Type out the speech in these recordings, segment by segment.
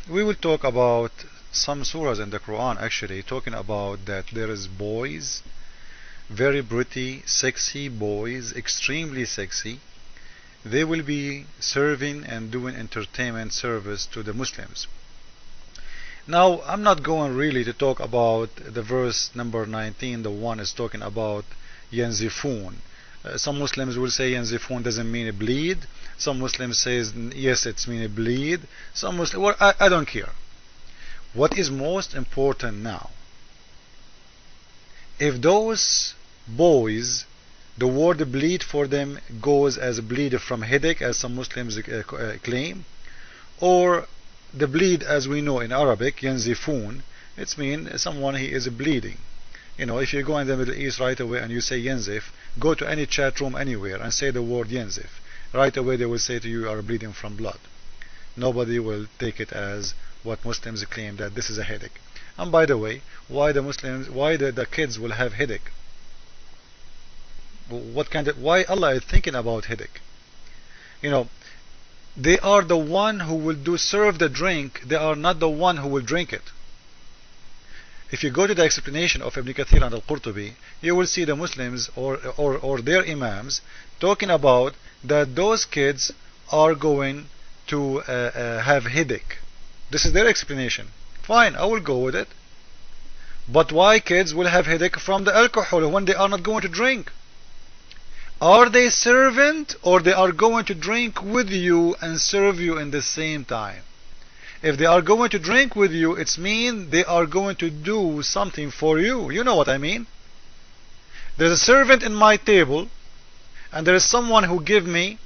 We will talk about some surahs in the Quran actually talking about that there is boys, very pretty, sexy boys, extremely sexy. They will be serving and doing entertainment service to the Muslims. Now, I'm not going really to talk about the verse number 19, the one is talking about yanzifun. Some Muslims will say yanzifun doesn't mean a bleed. Some Muslims says yes, it's mean a bleed. Some Muslims, well, I don't care. What is most important now? If those boys, the word bleed for them goes as bleed from headache, as some Muslims claim, or the bleed as we know in Arabic, yanzifun, it's mean someone he is bleeding. You know, if you go in the Middle East right away and you say yanzif, go to any chat room anywhere and say the word yanzif. Right away they will say to you, you are bleeding from blood. Nobody will take it as what Muslims claim that this is a headache. And by the way, why the kids will have headache? Why Allah is thinking about headache? You know, they are the one who will serve the drink, they are not the one who will drink it. If you go to the explanation of Ibn Kathir and Al-Qurtubi, you will see the Muslims or their imams talking about that those kids are going to have headache. This is their explanation. Fine, I will go with it. But why kids will have headache from the alcohol when they are not going to drink? Are they servant or they are going to drink with you and serve you in the same time? If they are going to drink with you, it means they are going to do something for you. You know what I mean? There's a servant in my table, and there is someone who give me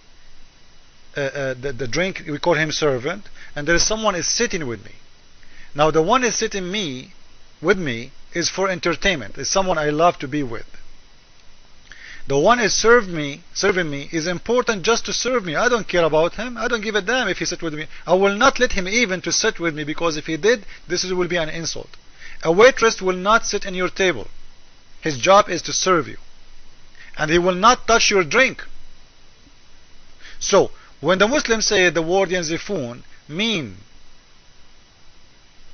the drink. We call him servant, and there is someone is sitting with me. Now the one is sitting with me is for entertainment. It's someone I love to be with. The one is serving me is important just to serve me. I don't care about him. I don't give a damn if he sit with me. I will not let him even to sit with me, because if he did, this will be an insult. A waitress will not sit in your table. His job is to serve you, and he will not touch your drink. So when the Muslims say the word yanzifun mean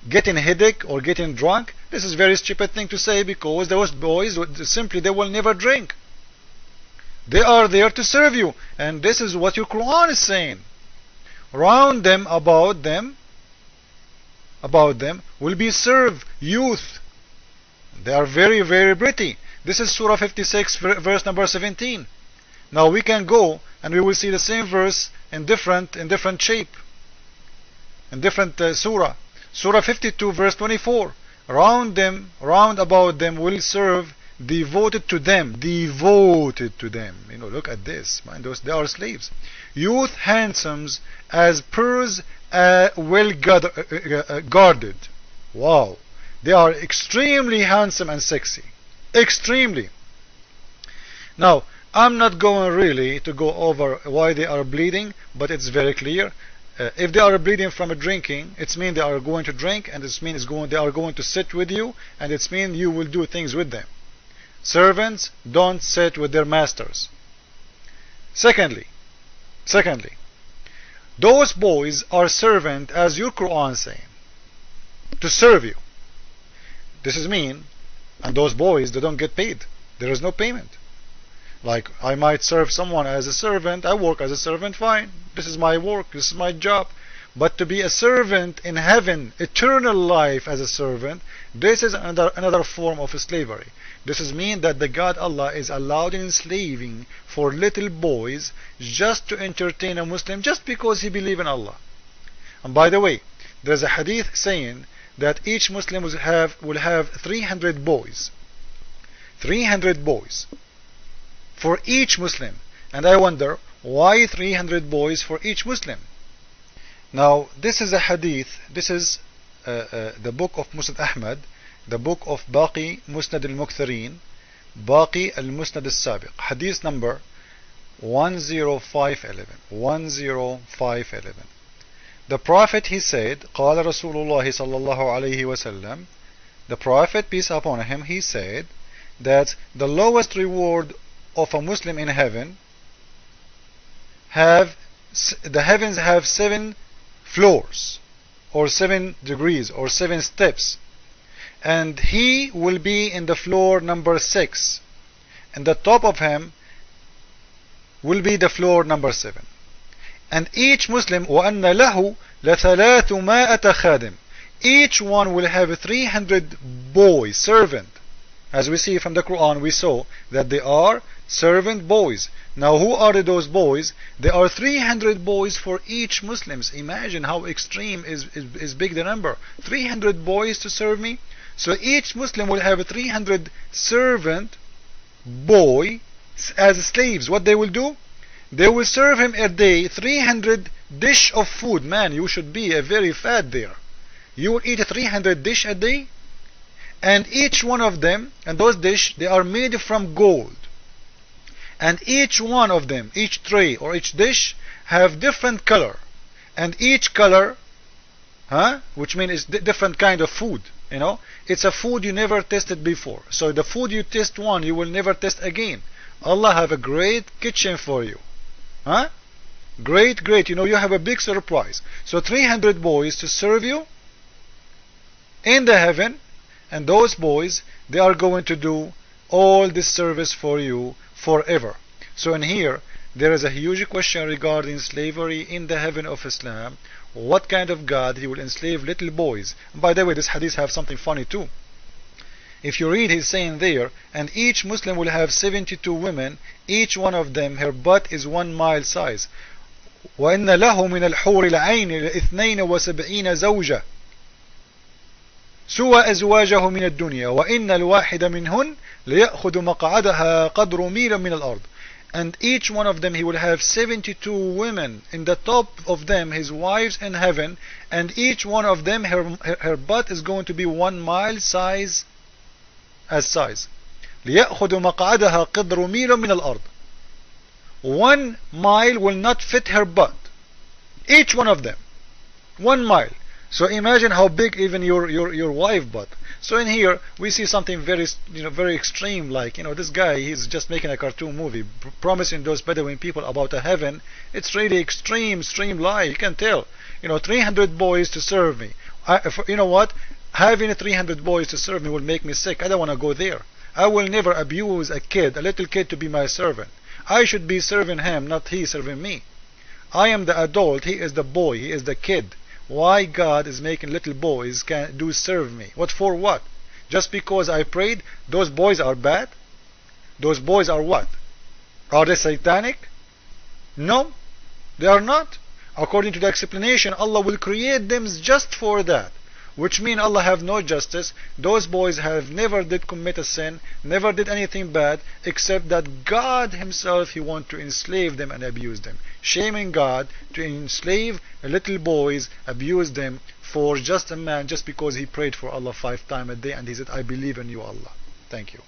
getting headache or getting drunk, this is a very stupid thing to say, because those boys simply they will never drink. They are there to serve you, and this is what your Quran is saying. Round them, about them will be served youth. They are very, very pretty. This is Surah 56, verse number 17. Now we can go and we will see the same verse in different shape, in different surah. Surah 52, verse 24. Round about them will serve devoted to them. You know, look at this. Mind those, they are slaves. Youth handsomes as pearls, well guarded. Wow, they are extremely handsome and sexy, extremely. Now I'm not going really to go over why they are bleeding, but it's very clear. If they are bleeding from drinking, it means they are going to drink, and it means they are going to sit with you, and it means you will do things with them. Servants don't sit with their masters. Secondly, those boys are servant, as your Quran saying, to serve you. This is mean, and those boys, they don't get paid. There is no payment. Like, I might serve someone as a servant, I work as a servant, fine. This is my work, this is my job. But to be a servant in heaven, eternal life as a servant, this is another form of slavery. This is mean that the God Allah is allowed enslaving for little boys just to entertain a Muslim, just because he believes in Allah. And by the way, there's a hadith saying that each Muslim will have 300 boys. 300 boys for each Muslim. And I wonder, why 300 boys for each Muslim? Now this is a hadith, this is the book of Musnad Ahmad, the book of Baqi Musnad al-Muktharin, Baqi al-Musnad al-Sabiq, hadith number 10511. 10511. The Prophet, he said, قال رسول الله صلى الله عليه وسلم, the Prophet, peace upon him, he said that the lowest reward of a Muslim in heaven the heavens have 7 floors. or 7 degrees or 7 steps, and he will be in the floor number 6, and the top of him will be the floor number 7. And each Muslim وَأَنَّ لَهُ لَثَلَاثُمَائَةَ خَادِمٍ, each one will have 300 boys, servant. As we see from the Quran, we saw that they are servant boys. Now who are those boys? There are 300 boys for each Muslims. Imagine how extreme is big the number. 300 boys to serve me. So each Muslim will have 300 servant boy as slaves. What they will do? They will serve him a day 300 dish of food. Man, you should be a very fat there. You will eat 300 dish a day, and each one of them, and those dish, they are made from gold, and each one of them, each tray or each dish, have different color, and each color, which means it's different kind of food. You know, it's a food you never tasted before. So the food you taste one, you will never taste again. Allah have a great kitchen for you. Great. You know, you have a big surprise. So 300 boys to serve you in the heaven, and those boys, they are going to do all this service for you forever. So in here, there is a huge question regarding slavery in the heaven of Islam. What kind of God he will enslave little boys? And by the way, this hadith have something funny too. If you read, he's saying there, and each Muslim will have 72 women, each one of them, her butt is 1 mile size. وَإِنَّ لَهُ مِنَ الْحُورِ الْعَيْنِ لِإِثْنَيْنَ وَسَبْعِينَ زَوْجًا سوى أزواجه من الدنيا وإن الواحد منهن ليأخذ مقعدها قدر ميل من الأرض. And each one of them, he will have 72 women, in the top of them his wives in heaven, and each one of them, her butt is going to be 1 mile size as size. ليأخذ مقعدها قدر ميل من الأرض. 1 mile will not fit her butt, each one of them, 1 mile. So imagine how big even your wife butt. So in here we see something very very extreme, like this guy, he's just making a cartoon movie promising those Bedouin people about a heaven. It's really extreme lie. You can tell. 300 boys to serve me. You know what? Having 300 boys to serve me will make me sick. I don't want to go there. I will never abuse a little kid to be my servant. I should be serving him, not he serving me. I am the adult, he is the boy, he is the kid. Why God is making little boys can serve me? What for? What? Just because I prayed? Those boys are bad? Those boys are what? Are they satanic? No, they are not. According to the explanation, Allah will create them just for that, which means Allah have no justice. Those boys have never did commit a sin, never did anything bad, except that God himself, he want to enslave them and abuse them. Shaming God to enslave little boys, abuse them for just a man, just because he prayed for Allah 5 times a day and he said, I believe in you, Allah. Thank you.